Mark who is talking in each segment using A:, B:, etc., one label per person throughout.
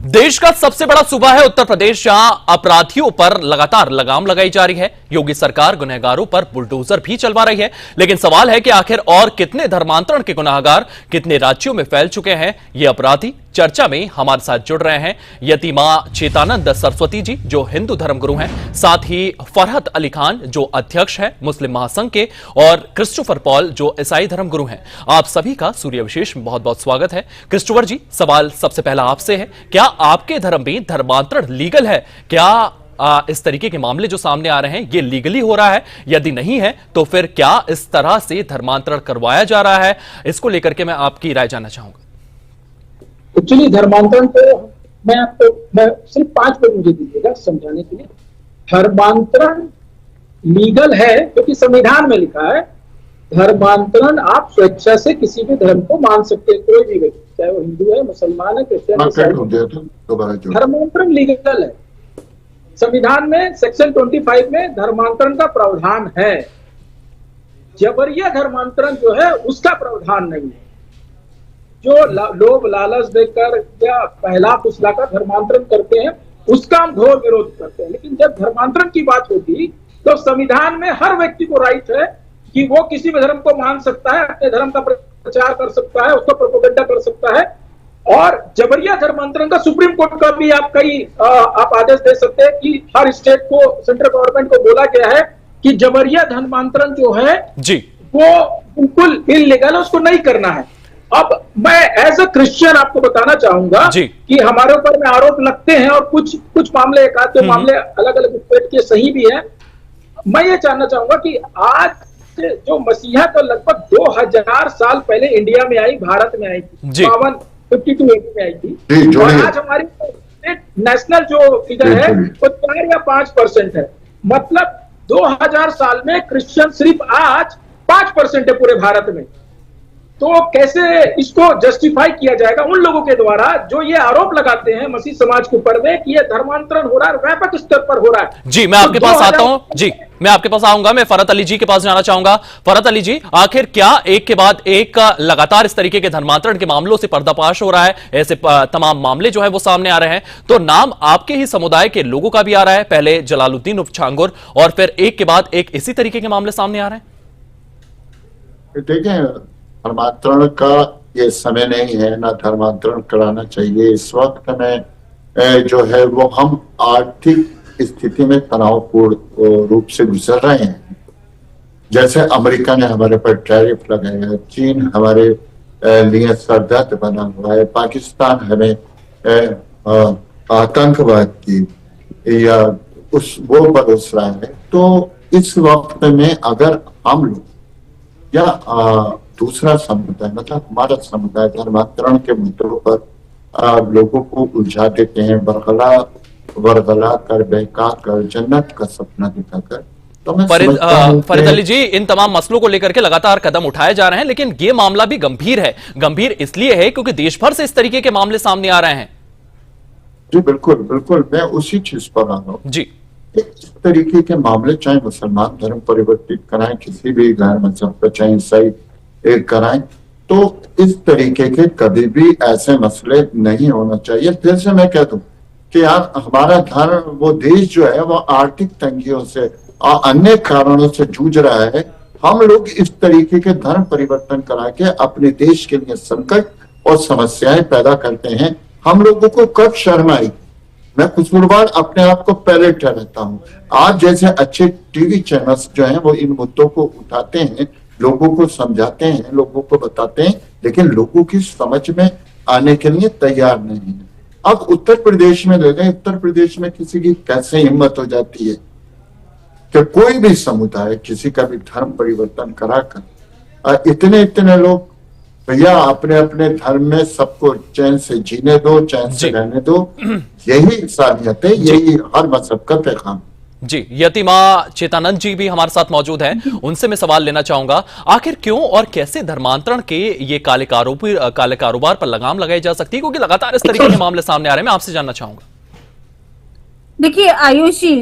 A: देश का सबसे बड़ा सूबा है उत्तर प्रदेश, जहां अपराधियों पर लगातार लगाम लगाई जा रही है। योगी सरकार गुनहगारों पर बुलडोजर भी चलवा रही है। लेकिन सवाल है कि आखिर और कितने धर्मांतरण के गुनहगार कितने राज्यों में फैल चुके हैं ये अपराधी। चर्चा में हमारे साथ जुड़ रहे हैं यतिमा चेतानंद सरस्वती जी, जो हिंदू धर्मगुरु हैं, साथ ही फरहत अली खान, जो अध्यक्ष हैं मुस्लिम महासंघ के, और क्रिस्टोफर पॉल, जो ईसाई धर्मगुरु हैं। आप सभी का सूर्य विशेष में बहुत बहुत स्वागत है। क्रिस्टोफर जी, सवाल सबसे पहला आपसे है, क्या आपके धर्म में धर्मांतरण लीगल है? क्या इस तरीके के मामले जो सामने आ रहे हैं ये लीगली हो रहा है? यदि नहीं है तो फिर क्या इस तरह से धर्मांतरण करवाया जा रहा है? इसको लेकर के मैं आपकी राय जानना चाहूंगा।
B: एक्चुअली धर्मांतरण को मैं सिर्फ 5 मिनट मुझे दीजिएगा समझाने के लिए। धर्मांतरण लीगल है क्योंकि संविधान में लिखा है धर्मांतरण आप स्वेच्छा से किसी भी धर्म को मान सकते हैं, कोई भी व्यक्ति, चाहे वो हिंदू है, मुसलमान है, क्रिश्चियन है, धर्मांतरण लीगल है। संविधान में सेक्शन 25 में धर्मांतरण का प्रावधान है। जबरिया धर्मांतरण जो है उसका प्रावधान नहीं है। जो लोभ लालच देकर या पहला फुसलाकर धर्मांतरण करते हैं उसका हम घोर विरोध करते हैं। लेकिन जब धर्मांतरण की बात होगी तो संविधान में हर व्यक्ति को राइट है कि वो किसी भी धर्म को मान सकता है, अपने धर्म का प्रचार कर सकता है, उसका प्रोपेगेंडा कर सकता है। और जबरिया धर्मांतरण का सुप्रीम कोर्ट का भी आप आदेश दे सकते हैं कि हर स्टेट को, सेंट्रल गवर्नमेंट को बोला गया है कि जबरिया धर्मांतरण जो है जी वो बिल्कुल इल्लीगल है, उसको नहीं करना है। अब मैं एज अ क्रिश्चियन आपको बताना चाहूंगा कि हमारे ऊपर में आरोप लगते हैं और कुछ मामले, एक आध मामले अलग अलग स्टेट के सही भी हैं। मैं ये जानना चाहूंगा कि आज जो मसीहा तो लगभग 2000 साल पहले इंडिया में आई, भारत में आई थी, 52 में आई थी, और आज हमारी नेशनल जो फिगर है वो 4 या 5% है। मतलब 2000 साल में क्रिश्चियन सिर्फ आज 5% है पूरे भारत में। तो कैसे इसको जस्टिफाई किया जाएगा उन लोगों के द्वारा जो ये आरोप लगाते हैं मसीह समाज के ऊपर में कि ये धर्मांतरण हो रहा है, व्यापक स्तर पर हो रहा है?
A: जी, मैं आपके पास आता हूं। जी, मैं आपके पास आऊंगा। मैं फरहत अली जी के पास जाना चाहूंगा। फरहत अली जी, आखिर क्या एक के बाद एक लगातार इस तरीके के धर्मांतरण के मामलों से पर्दाफाश हो रहा है, ऐसे तमाम मामले जो है वो सामने आ रहे हैं, तो नाम आपके ही समुदाय के लोगों का भी आ रहा है, पहले जलालुद्दीन उर्फ छांगुर, और फिर एक के बाद एक इसी तरीके के मामले सामने आ रहे हैं?
C: देखिए, धर्मांतरण का ये समय नहीं है, ना धर्मांतरण कराना चाहिए। इस वक्त में जो है वो हम आर्थिक स्थिति में तनावपूर्ण रूप से गुजर रहे हैं। जैसे अमेरिका ने हमारे पर टैरिफ लगाया, चीन हमारे लिए सरदर्द बना हुआ है, पाकिस्तान हमें आतंकवाद की या वो बरस रहा है। तो इस वक्त में अगर हम लोग या दूसरा समुदाय, मतलब हमारा समुदाय, धर्मांतरण के मुद्दों पर लोगों को उलझा देते हैं, बरगला कर, बहका कर, जन्नत का सपना दिखाकर। तो मैं
A: फरीद अली जी, इन तमाम मसलों को लेकर के लगातार कदम उठाए जा रहे हैं, लेकिन ये मामला भी गंभीर है। गंभीर इसलिए है क्योंकि देश भर से इस तरीके के मामले सामने आ रहे हैं।
C: जी बिल्कुल बिल्कुल, मैं उसी चीज पर आ रहा हूँ जी। इस तरीके के मामले चाहे मुसलमान धर्म परिवर्तित कराएं, किसी भी गैर मजहब पर, चाहे ईसाई एक कराएं, तो इस तरीके के कभी भी ऐसे मसले नहीं होना चाहिए। फिर से मैं कह दूं कि यार हमारा धर्म, वो देश जो है वो आर्थिक तंगियों से और अन्य कारणों से जूझ रहा है। हम लोग इस तरीके के धर्म परिवर्तन करा के अपने देश के लिए संकट और समस्याएं पैदा करते हैं। हम लोगों को कब शर्म आई? मैं कसूरवार अपने आप को पहले ठहराता हूँ। आज जैसे अच्छे टीवी चैनल्स जो हैं वो इन मुद्दों को उठाते हैं, लोगों को समझाते हैं, लोगों को बताते हैं, लेकिन लोगों की समझ में आने के लिए तैयार नहीं है। अब उत्तर प्रदेश में ले लें, उत्तर प्रदेश में किसी की कैसे हिम्मत हो जाती है कि कोई भी समुदाय किसी का भी धर्म परिवर्तन कराकर इतने लोग, भैया अपने अपने धर्म में सबको चैन से जीने दो, चैन से रहने दो। यही इंसानियत है, यही हर मजहब का पैगाम।
A: जी, यतिमा चेतानंद जी भी हमारे साथ मौजूद हैं। उनसे मैं सवाल लेना चाहूंगा, आखिर क्यों और कैसे धर्मांतरण के ये काले कारोबार पर लगाम लगाई जा सकती है, क्योंकि लगातार इस तरीके के मामले सामने आ रहे हैं? मैं आपसे जानना चाहूंगा।
D: देखिए आयुष जी,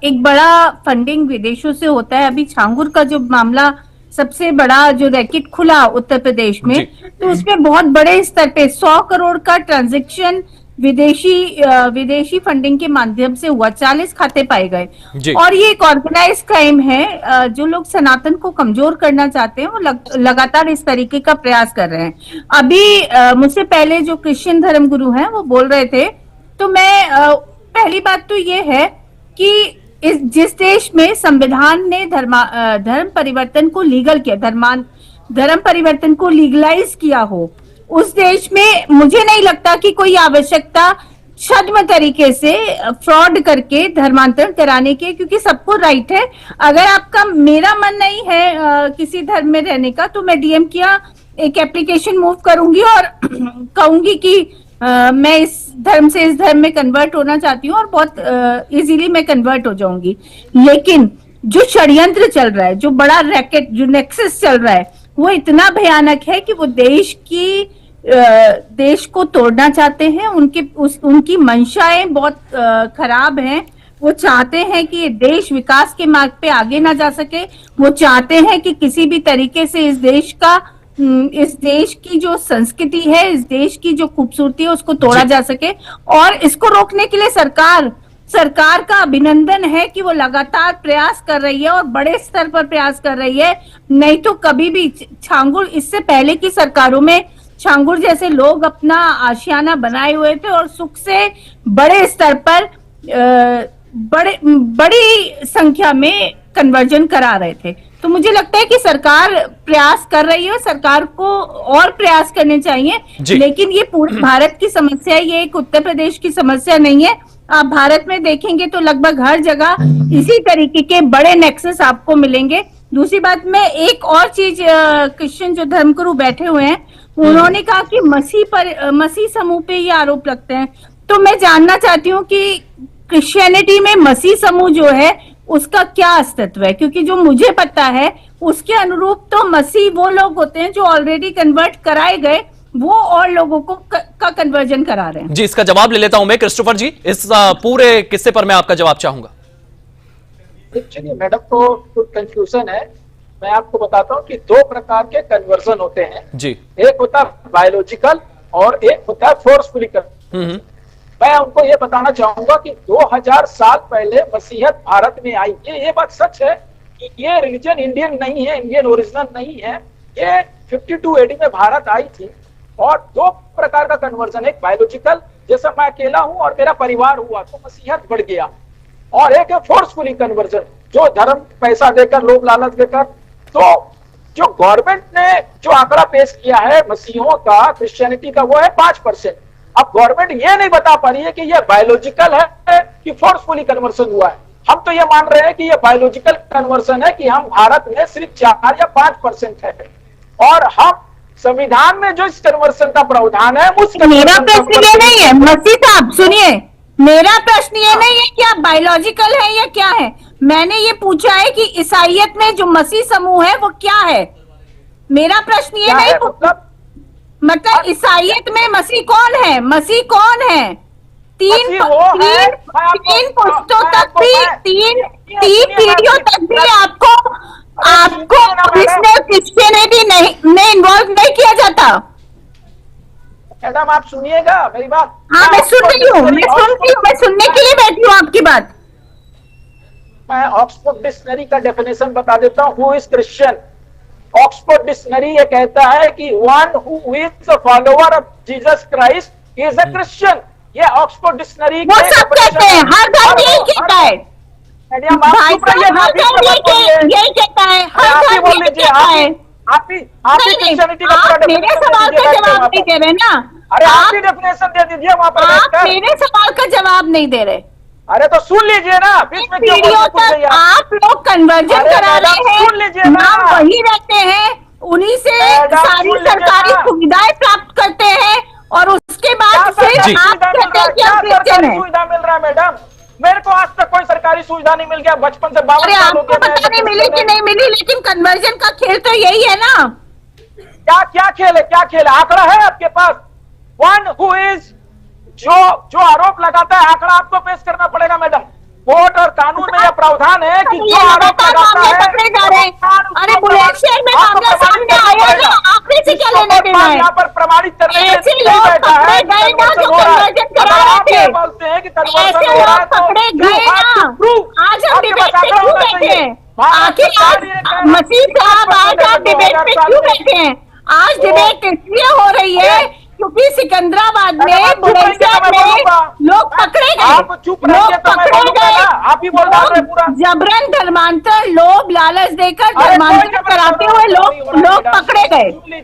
D: एक बड़ा फंडिंग विदेशों से होता है। अभी छांगुर का जो मामला सबसे बड़ा जो रैकेट खुला उत्तर प्रदेश में, तो उसमें बहुत बड़े स्तर पे 100 करोड़ का ट्रांजैक्शन विदेशी फंडिंग के माध्यम से हुआ, 40 खाते पाए गए। और ये एक ऑर्गेनाइज क्राइम है। जो लोग सनातन को कमजोर करना चाहते हैं वो लगातार इस तरीके का प्रयास कर रहे हैं। अभी मुझसे पहले जो क्रिश्चियन धर्मगुरु हैं वो बोल रहे थे, तो मैं पहली बात तो ये है कि जिस देश में संविधान ने धर्म परिवर्तन को लीगल किया, धर्म परिवर्तन को लीगलाइज किया हो, उस देश में मुझे नहीं लगता कि कोई आवश्यकता छद्म तरीके से फ्रॉड करके धर्मांतरण कराने के, क्योंकि सबको राइट है। अगर आपका, मेरा मन नहीं है किसी धर्म में रहने का, तो मैं डीएम किया एक एप्लीकेशन मूव करूंगी और कहूंगी कि मैं इस धर्म से इस धर्म में कन्वर्ट होना चाहती हूँ और बहुत इजीली मैं कन्वर्ट हो जाऊंगी। लेकिन जो षड्यंत्र चल रहा है, जो बड़ा रैकेट, जो नेक्सस चल रहा है, वो इतना भयानक है कि वो देश को तोड़ना चाहते हैं। उनकी मंशाएं बहुत खराब हैं। वो चाहते हैं कि ये देश विकास के मार्ग पे आगे ना जा सके। वो चाहते हैं कि किसी भी तरीके से इस देश की जो संस्कृति है, इस देश की जो खूबसूरती है, उसको तोड़ा जा सके। और इसको रोकने के लिए सरकार का अभिनंदन है कि वो लगातार प्रयास कर रही है और बड़े स्तर पर प्रयास कर रही है। नहीं तो कभी भी छांगुर, इससे पहले की सरकारों में छांगुर जैसे लोग अपना आशियाना बनाए हुए थे और सुख से बड़े स्तर पर बड़ी संख्या में कन्वर्जन करा रहे थे। तो मुझे लगता है कि सरकार प्रयास कर रही है, सरकार को और प्रयास करने चाहिए। लेकिन ये पूरे भारत की समस्या है, ये एक उत्तर प्रदेश की समस्या नहीं है। आप भारत में देखेंगे तो लगभग हर जगह इसी तरीके के बड़े नेक्सस आपको मिलेंगे। दूसरी बात, मैं एक और चीज, क्रिश्चियन जो धर्मगुरु बैठे हुए हैं, उन्होंने कहा कि मसीह समूह पे ये आरोप लगते हैं। तो मैं जानना चाहती हूँ कि क्रिश्चियनिटी में मसीह समूह जो है उसका क्या अस्तित्व है, क्योंकि जो मुझे पता है उसके अनुरूप तो मसीह वो लोग होते हैं जो ऑलरेडी कन्वर्ट कराए गए, वो और लोगों को का कन्वर्जन करा रहे हैं।
A: जी, इसका जवाब ले लेता हूं मैं। क्रिस्टोफर जी, इस पूरे किस्से पर मैं आपका जवाब चाहूंगा।
B: चलिए मैडम, तो कुछ कंफ्यूजन है। मैं आपको बताता हूँ कि 2 प्रकार के कन्वर्जन होते हैं
A: जी।
B: एक होता है बायोलॉजिकल और एक होता है फोर्सफुली कन्वर्जन। मैं उनको ये बताना चाहूंगा कि 2000 साल पहले मसीहत भारत में आई। ये बात सच है कि ये रिलीजन इंडियन नहीं है, इंडियन ओरिजिनल नहीं है। ये 52 AD में भारत आई थी। और 2 प्रकार का कन्वर्जन, एक बायोलॉजिकल, जैसे मैं अकेला हूं और मेरा परिवार हुआ तो मसीहत बढ़ गया, और एक है फोर्सफुली कन्वर्जन, जो धर्म पैसा देकर, लोभ लालच देकर। तो जो गवर्नमेंट ने जो आंकड़ा पेश किया है मसीहों का, क्रिश्चियनिटी का, वो है 5%। अब गवर्नमेंट ये नहीं बता पा रही है कि ये बायोलॉजिकल है कि फोर्सफुली कन्वर्सन हुआ है। हम तो ये मान रहे हैं कि ये बायोलॉजिकल कन्वर्सन है कि हम भारत में सिर्फ 4 या 5% है। और हम संविधान में जो इस कन्वर्सन का प्रावधान है, उस
D: मेरा प्रश्न ये नहीं है मसीह साहब, सुनिए, मेरा प्रश्न ये नहीं है कि आप बायोलॉजिकल है या क्या है। मैंने ये पूछा है कि ईसाइयत में जो मसीह समूह है वो क्या है। मेरा प्रश्न ये नहीं, मतलब ईसाइयत में मसीह कौन है, मसीह कौन है? तीन पुश्तों तक भी, तीन पीढ़ियों तक भी आपको क्रिश्चियनिटी में इन्वॉल्व नहीं किया जाता।
B: मैडम आप सुनिएगा मेरी बात।
D: हाँ, मैं सुन रही हूँ, मैं सुनने के लिए बैठी हूँ आपकी बात।
B: मैं ऑक्सफोर्ड डिक्शनरी का डेफिनेशन बता देता हूँ, who is Christian. Oxford dictionary ये कहता है कि one who is a follower of Jesus Christ is a Christian. ये ऑक्सफोर्ड डिक्शनरी
D: वो सब कहते हैं, हर धर्म यही कहता है।
B: यही
D: कहता है, हर धर्म यही कहता है।
B: आप
D: मेरे सवाल का जवाब नहीं दे रहे ना।
B: अरे आप ही डेफिनेशन दे दीजिए वहां पर।
D: आप मेरे सवाल का जवाब नहीं दे रहे।
B: अरे तो सुन लीजिए ना, बीच में क्यों बोलते हैं
D: आप लोग कन्वर्जन करा रहे हैं,
B: सुन लीजिए ना,
D: वही रहते हैं, उन्हीं से सारी सरकारी सुविधाएं प्राप्त करते हैं और उसके बाद फिर आप कहते हैं कि हम क्रिश्चियन हैं।
B: सुविधा मिल रहा है मैडम, मेरे को आज तक कोई सरकारी सुविधा नहीं मिल गया बचपन से।
D: अरे आपको पता नहीं मिली कि नहीं मिली, लेकिन कन्वर्जन का खेल तो यही है ना।
B: क्या खेल है, क्या खेल है? आंकड़ा है आपके पास? वन हु इज जो आरोप लगाता है, आंकड़ा आपको पेश करना पड़ेगा मैडम। कोर्ट और कानून में यह प्रावधान है कि जो आरोप लगाता है
D: पकड़े जा रहे हैं। अरे बुलंदशहर में मामला सामने आया है, आपने से क्या लेना देना है?
B: यहाँ पर प्रमाणित करने के लिए
D: लोग पकड़े गए ना जो कन्वर्जन करा
B: कि कन्वर्सन
D: ऐसे
B: हो रहा है
D: लोग
B: तो
D: पकड़े गए ना। आज हम डिबेट पे क्यों बैठे हैं? आखिर आज मसीह साहब आज आप डिबेट पे क्यों बैठे हैं? आज डिबेट इसलिए हो रही है क्योंकि सिकंदराबाद में, बुलंदशहर में लोग पकड़े गए,
B: आप चुप रहिए
D: लोग
B: तो मैं
D: पकड़े
B: बोलूंगा
D: गए,
B: ना, आप ही बोल रहे हैं पूरा।
D: जबरन धर्मांतर, लोभ लालच देकर
B: अरे
D: धर्मांतर कराते हुए लोग पकड़े गए।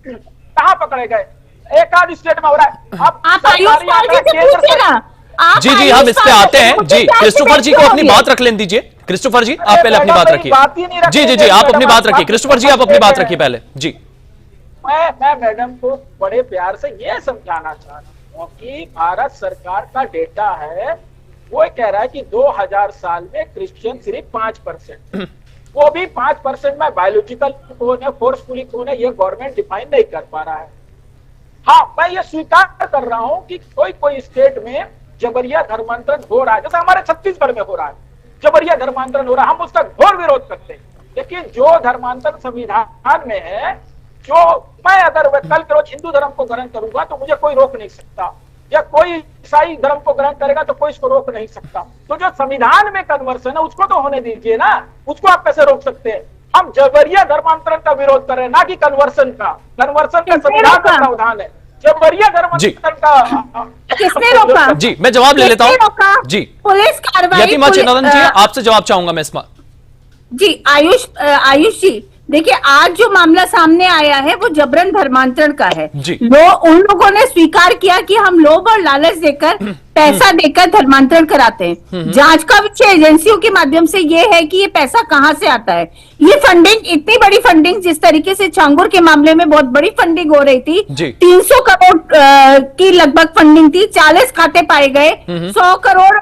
B: कहाँ पकड़े गए? एक आध स्टेट में हो रहा है।
D: आप आयुष पाल जी से पूछिए ना। आप
A: जी जी,
D: आयुष
A: हम इस पे
D: पाल
A: आते
D: से
A: हैं
D: पूछिए
A: जी।
D: कि
A: क्रिस्टोफर जी को
D: क्यों
A: अपनी
D: हो गया?
A: बात रख लेने दीजिए। क्रिस्टोफर जी, आप
B: अरे
A: पहले अपनी
B: मैडम,
A: बात
B: मेरी
A: रखिए।
B: बात ही नहीं रखने
A: जी जी जी,
B: देंगे,
A: आप अपनी
B: मैडम,
A: बात
B: आप
A: रखिए। क्रिस्टोफर जी, आप अपनी बात रखिए पहले जी।
B: मैं मैडम को बड़े प्यार से ये समझाना चाह रहा हूँ कि भारत सरकार का डेटा है, वो कह रहा है कि 2000 साल में क्रिश्चियन सिर्फ 5%, वो भी 5% में बायोलॉजिकल कौन है, फोर्सफुली कौन है, ये गवर्नमेंट डिफाइन नहीं कर पा रहा है। हाँ, मैं ये स्वीकार कर रहा हूँ कि कोई स्टेट में जबरिया धर्मांतरण हो रहा है, जैसे हमारे छत्तीसगढ़ में हो रहा है, जबरिया धर्मांतरण हो रहा है, हम उसका घोर विरोध करते हैं। लेकिन जो धर्मांतरण संविधान में है, जो मैं अगर कल के रोज हिंदू धर्म को ग्रहण करूंगा तो मुझे कोई रोक नहीं सकता, या कोई ईसाई धर्म को ग्रहण करेगा तो कोई इसको रोक नहीं सकता। तो जो संविधान में कन्वर्सन है उसको तो होने दीजिए ना, उसको आप कैसे रोक सकते हैं? हम जबरिया धर्मांतरण का विरोध कर रहे हैं, ना कि कन्वर्सन का। कन्वर्सन का संविधान का प्रावधान है, जबरिया धर्मांतरण का
D: किसने रोका?
A: जी, मैं जवाब ले लेता हूँ जी।
D: पुलिस कार्रवाई।
A: यतिमा चिन्नरन जी, आपसे जवाब चाहूंगा मैं इसमें।
D: जी आयुष जी, देखिए आज जो मामला सामने आया है वो जबरन धर्मांतरण का है। उन लोगों ने स्वीकार किया कि हम लोभ और लालच देकर, पैसा देकर धर्मांतरण कराते हैं। जांच का विषय एजेंसियों के माध्यम से ये है कि ये पैसा कहां से आता है। ये फंडिंग, इतनी बड़ी फंडिंग, जिस तरीके से छांगुर के मामले में बहुत बड़ी फंडिंग हो रही थी, 300 करोड़ की लगभग फंडिंग थी, 40 खाते पाए गए, 100 करोड़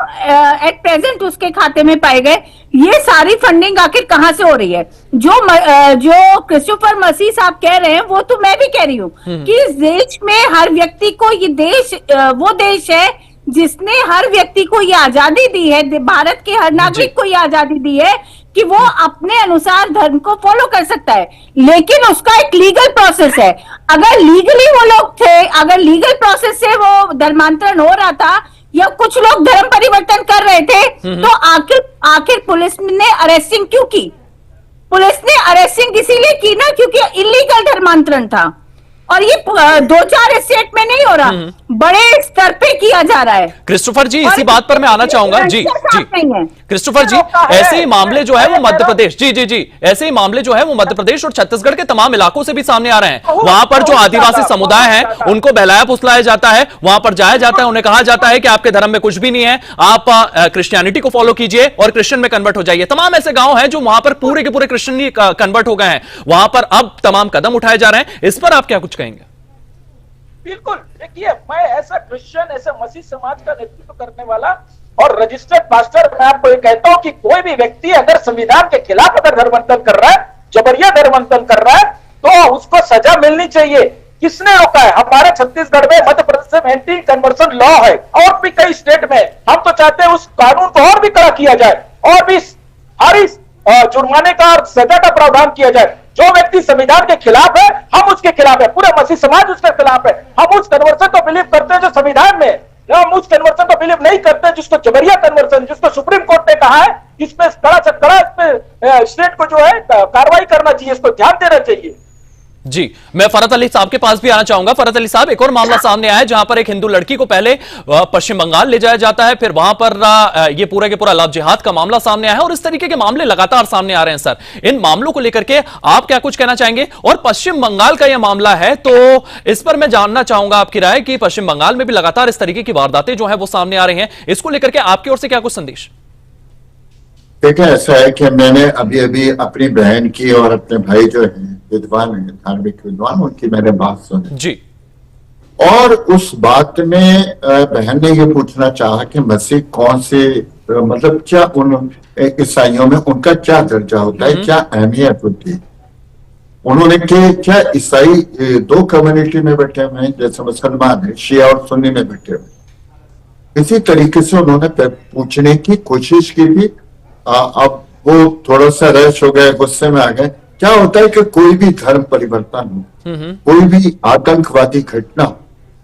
D: एट प्रेजेंट उसके खाते में पाए गए। ये सारी फंडिंग आखिर कहां से हो रही है? जो क्रिस्टोफर मसीह साहब कह रहे हैं वो तो मैं भी कह रही हूँ कि इस देश में हर व्यक्ति को, ये देश वो देश है जिसने हर व्यक्ति को ये आजादी दी है, भारत के हर नागरिक को ये आजादी दी है कि वो अपने अनुसार धर्म को फॉलो कर सकता है, लेकिन उसका एक लीगल प्रोसेस है। अगर लीगली वो लोग थे, अगर लीगल प्रोसेस से वो धर्मांतरण हो रहा था या कुछ लोग धर्म परिवर्तन कर रहे थे, तो आखिर पुलिस ने अरेस्टिंग क्यों की? पुलिस ने अरेस्टिंग इसीलिए की ना क्योंकि इलीगल धर्मांतरण था, और ये 2-4 स्टेट में नहीं हो रहा, बड़े स्तर पे किया जा रहा है।
A: क्रिस्टोफर जी, इसी बात पर मैं आना चाहूंगा जी जी। क्रिस्टोफर जी, ऐसे ही मामले जो है वो मध्य प्रदेश, जी जी जी, ऐसे ही मामले जो है वो मध्य प्रदेश और छत्तीसगढ़ के तमाम इलाकों से भी सामने आ रहे हैं। वहां पर जो आदिवासी समुदाय है उनको बहलाया फुसलाया जाता है, वहां पर जाया जाता है, उन्हें कहा जाता है कि आपके धर्म में कुछ भी नहीं है, आप क्रिश्चियनिटी को फॉलो कीजिए और क्रिश्चियन में कन्वर्ट हो जाइए। तमाम ऐसे गांव हैं जो वहां पर पूरे के पूरे क्रिश्चियन कन्वर्ट हो गए हैं, वहां पर अब तमाम कदम उठाए जा रहे हैं। इस पर आप क्या कुछ कहेंगे?
B: बिल्कुल, देखिए, मैं ऐसा क्रिश्चियन, ऐसा मसीह समाज का नेतृत्व करने वाला और रजिस्टर्ड पास्टर, मैं आपको ये कहता हूं कि कोई भी व्यक्ति अगर संविधान के खिलाफ अगर धर्मांतरण कर रहा है, जबरिया धर्मांतरण कर रहा है, तो उसको सजा मिलनी चाहिए। किसने रोका है? हमारे छत्तीसगढ़ में, मध्य प्रदेश में एंटी कन्वर्सन लॉ है, और भी कई स्टेट में। हम तो चाहते हैं उस कानून को और भी कड़ा किया जाए, और भी भारी जुर्माने का और सजा का प्रावधान किया जाए। जो व्यक्ति संविधान के खिलाफ है, हम उसके खिलाफ है, पूरा मसीह समाज उसके खिलाफ है। हम उस कन्वर्सन को बिलीव करते हैं जो संविधान में, हम उस कन्वर्सन को बिलीव नहीं करते जिसको जबरिया कन्वर्सन, जिसको सुप्रीम कोर्ट ने कहा है इसमें कड़ा से कड़ा स्टेट को जो है कार्रवाई करना चाहिए, इसको ध्यान देना चाहिए।
A: जी, मैं फरहत अली साहब के पास भी आना चाहूंगा। फरहत अली साहब, एक और मामला सामने आया है जहां पर एक हिंदू लड़की को पहले पश्चिम बंगाल ले जाया जाता है, फिर वहां पर ये पूरा के पूरा लव जिहाद का मामला सामने आया है, और इस तरीके के मामले लगातार सामने आ रहे हैं। सर, इन मामलों को लेकर के आप क्या कुछ कहना चाहेंगे? और पश्चिम बंगाल का यह मामला है, तो इस पर मैं जानना चाहूंगा आपकी राय कि पश्चिम बंगाल में भी लगातार इस तरीके की वारदातें जो है वो सामने आ रही हैं, इसको लेकर के आपकी ओर से क्या कुछ संदेश?
C: देखिए, ऐसा है कि मैंने अभी अभी अपनी बहन की और अपने भाई जो हैं विद्वान हैं, धार्मिक विद्वान, उनकी मैंने बात सुनी
A: जी।
C: और उस बात में बहन ने ये पूछना चाहा कि मसीह कौन से, मतलब क्या उन ईसाइयों में उनका क्या दर्जा होता है, क्या अहमियत होती है। उन्होंने क्या ईसाई दो कम्युनिटी में बैठे हुए हैं, जैसे मुसलमान है, शिया और सुन्नी में बैठे हुए। इसी तरीके से उन्होंने पूछने की कोशिश की थी। अब वो थोड़ा सा रैश हो गए, गुस्से में आ गए। क्या होता है कि कोई भी धर्म परिवर्तन हो, कोई भी आतंकवादी घटना हो,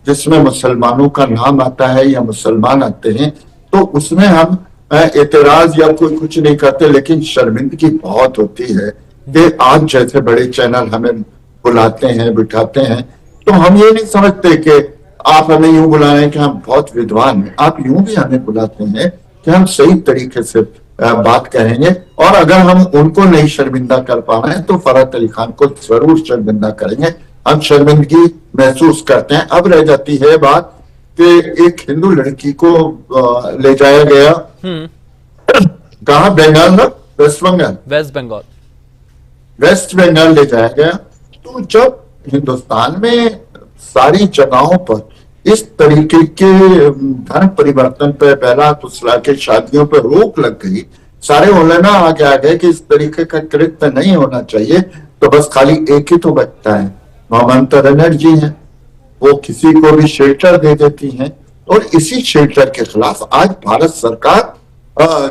C: जिसमें मुसलमानों का नाम आता है या मुसलमान आते हैं, तो उसमें हम एतराज या कोई कुछ नहीं करते, लेकिन शर्मिंदगी बहुत होती है कि आज जैसे बड़े चैनल हमें बुलाते हैं, बिठाते हैं, तो हम ये नहीं समझते कि आप हमें यूं बुला रहे हैं कि हम बहुत विद्वान हैं। आप यूं भी हमें बुलाते हैं कि हम सही तरीके से बात करेंगे, और अगर हम उनको नहीं शर्मिंदा कर पा रहे हैं तो फरहत अली खान को जरूर शर्मिंदा करेंगे। हम शर्मिंदगी महसूस करते हैं। अब रह जाती है बात कि एक हिंदू लड़की को ले जाया गया, कहा, बंगाल ना, वेस्ट बंगाल, वेस्ट बंगाल ले जाया गया। तो जब हिंदुस्तान में सारी जगहों पर इस तरीके के धर्म परिवर्तन पे, पहला दूसरा के शादियों पे रोक लग गई, सारे उलमा आगे आ गए कि इस तरीके का कृत्य नहीं होना चाहिए, तो बस खाली एक ही तो बचता है, ममता बनर्जी है, वो किसी को भी शेल्टर दे देती हैं। और इसी शेल्टर के खिलाफ आज भारत सरकार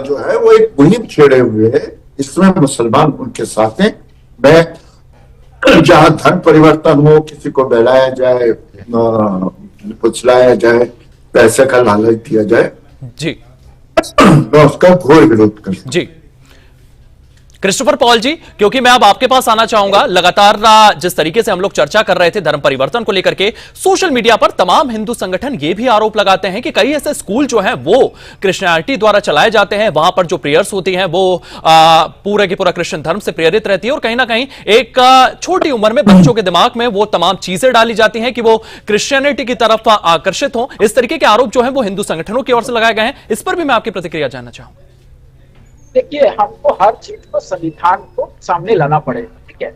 C: जो है वो एक मुहिम छेड़े हुए है, इसमें मुसलमान उनके साथ हैं। मैं जहां धर्म परिवर्तन हो, किसी को बहलाया जाए, पुछलाया जाए, पैसे का लालच दिया जाए,
A: जी,
C: मैं उसका घोर विरोध करता हूं।
A: जी क्रिस्टोफर पॉल जी, क्योंकि मैं अब आपके पास आना चाहूंगा, लगातार जिस तरीके से हम लोग चर्चा कर रहे थे धर्म परिवर्तन को लेकर के, सोशल मीडिया पर तमाम हिंदू संगठन ये भी आरोप लगाते हैं कि कई ऐसे स्कूल जो हैं वो क्रिश्चियनिटी द्वारा चलाए जाते हैं, वहां पर जो प्रेयर्स होती हैं वो पूरे की पूरा क्रिश्चियन धर्म से प्रेरित रहती है, और कहीं ना कहीं एक छोटी उम्र में बच्चों के दिमाग में वो तमाम चीजें डाली जाती हैं कि वो क्रिश्चियनिटी की तरफ आकर्षित हो। इस तरीके के आरोप जो है वो हिंदू संगठनों की ओर से लगाए गए हैं, इस पर भी मैं आपकी प्रतिक्रिया जानना चाहूंगा।
B: देखिए, हमको हर चीज को संविधान को सामने लाना पड़ेगा, ठीक है।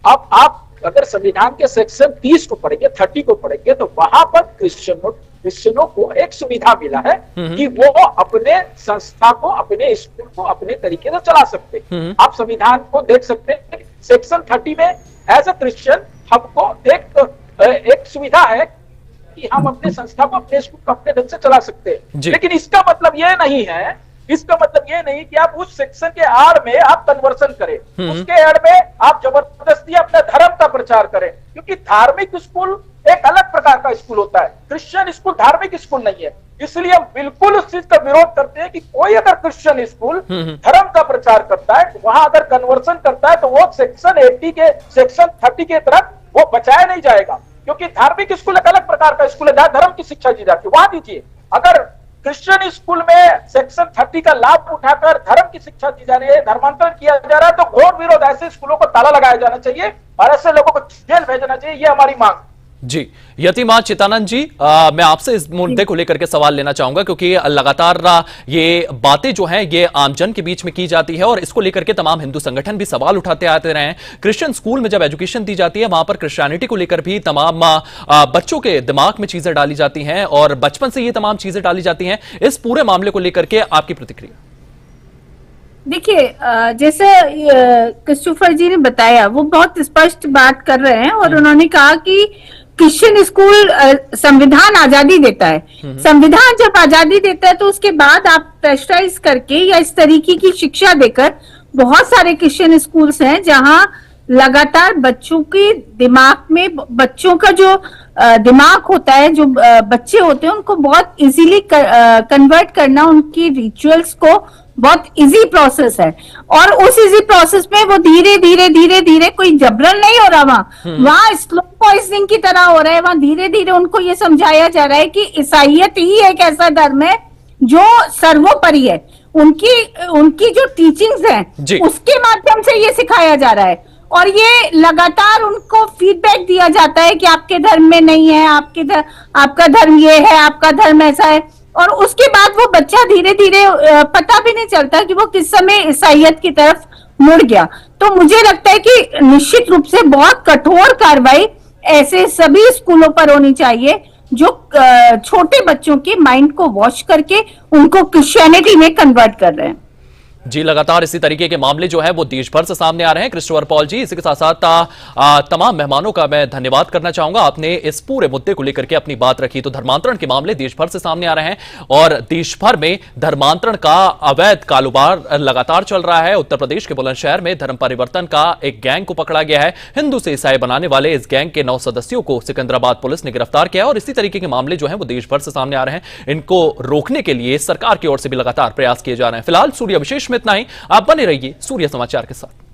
B: अब आप अगर संविधान के सेक्शन 30 को पढ़ेंगे, 30 को पढ़ेंगे, तो वहां पर क्रिश्चियनों को एक सुविधा मिला है कि वो अपने संस्था को, अपने स्कूल को अपने तरीके से चला सकते हैं। आप संविधान को देख सकते हैं, सेक्शन 30 में एज ए क्रिश्चियन हमको एक सुविधा है कि हम अपने संस्था को, अपने स्कूल को अपने ढंग से चला सकते हैं। लेकिन इसका मतलब ये नहीं है, इसका मतलब ये नहीं कि आप उस सेक्शन के आड़ में आप कन्वर्सन करें, उसके आड़ में आप जबरदस्ती अपने धर्म का प्रचार करें, क्योंकि धार्मिक स्कूल एक अलग प्रकार का स्कूल होता है, क्रिश्चियन स्कूल धार्मिक स्कूल नहीं है। इसलिए हम बिल्कुल उस चीज का विरोध करते हैं कि कोई अगर क्रिश्चियन स्कूल धर्म का प्रचार करता है, वहां अगर कन्वर्सन करता है, तो वो सेक्शन 80 के, सेक्शन 30 के तरफ वो बचाया नहीं जाएगा, क्योंकि धार्मिक स्कूल एक अलग प्रकार का स्कूल है जहां धर्म की शिक्षा दी जाती है, वहां दीजिए। अगर क्रिश्चियन स्कूल में सेक्शन 30 का लाभ उठाकर धर्म की शिक्षा दी जा रही है, धर्मांतरण किया जा रहा है, तो घोर विरोध, ऐसे स्कूलों को ताला लगाया जाना चाहिए और ऐसे लोगों को जेल भेजना चाहिए, ये हमारी मांग।
A: जी, यतिमा चितानंद जी, मैं आपसे इस मुद्दे को लेकर के सवाल लेना चाहूंगा, क्योंकि लगातार ये बातें जो हैं ये आमजन के बीच में की जाती है और इसको लेकर के तमाम हिंदू संगठन भी सवाल उठाते आते रहे हैं। क्रिश्चियन स्कूल में जब एजुकेशन दी जाती है, वहां पर क्रिश्चियनिटी को लेकर भी तमाम बच्चों के दिमाग में चीजें डाली जाती हैं और बचपन से ये तमाम चीजें डाली जाती हैं। इस पूरे मामले को लेकर के आपकी प्रतिक्रिया?
D: देखिए, जैसे क्रिस्टोफर जी ने बताया, वो बहुत स्पष्ट बात कर रहे हैं और उन्होंने कहा कि क्रिश्चियन स्कूल संविधान आजादी देता है। संविधान जब आजादी देता है तो उसके बाद आप प्रेशराइज करके या इस तरीके की शिक्षा देकर, बहुत सारे क्रिश्चियन स्कूल्स हैं जहां लगातार बच्चों के दिमाग में, बच्चों का जो दिमाग होता है, जो बच्चे होते हैं, उनको बहुत इजीली कन्वर्ट करना, उनकी रिचुअल्स को बहुत इजी प्रोसेस है। और उस इजी प्रोसेस में वो धीरे धीरे धीरे धीरे, कोई जबरन नहीं हो रहा, वहां स्लो पॉइजनिंग की तरह हो रहा है। वहां धीरे धीरे उनको ये समझाया जा रहा है कि ईसाईयत ही एक ऐसा धर्म है जो सर्वोपरि है। उनकी जो टीचिंग्स हैं उसके माध्यम से ये सिखाया जा रहा है और ये लगातार उनको फीडबैक दिया जाता है कि आपके धर्म में नहीं है, आपका धर्म ये है, आपका धर्म ऐसा है। और उसके बाद वो बच्चा धीरे धीरे, पता भी नहीं चलता कि वो किस समय ईसाईयत की तरफ मुड़ गया। तो मुझे लगता है कि निश्चित रूप से बहुत कठोर कार्रवाई ऐसे सभी स्कूलों पर होनी चाहिए जो छोटे बच्चों के माइंड को वॉश करके उनको क्रिश्चियनिटी में कन्वर्ट कर रहे हैं।
A: जी, लगातार इसी तरीके के मामले जो है वो देश भर से सामने आ रहे हैं। क्रिस्टोफर पॉल जी, इसी के साथ साथ तमाम मेहमानों का मैं धन्यवाद करना चाहूंगा। आपने इस पूरे मुद्दे को लेकर के अपनी बात रखी। तो धर्मांतरण के मामले देश भर से सामने आ रहे हैं और देश भर में धर्मांतरण का अवैध कारोबार लगातार चल रहा है। उत्तर प्रदेश के बुलंदशहर में धर्म परिवर्तन का एक गैंग को पकड़ा गया है। हिंदू से ईसाई बनाने वाले इस गैंग के 9 सदस्यों को सिकंदराबाद पुलिस ने गिरफ्तार किया और इसी तरीके के मामले जो है वो देश भर से सामने आ रहे हैं। इनको रोकने के लिए सरकार की ओर से भी लगातार प्रयास किए जा रहे हैं। फिलहाल सूर्य विशेष में इतना ही। आप बने रहिए सूर्य समाचार के साथ।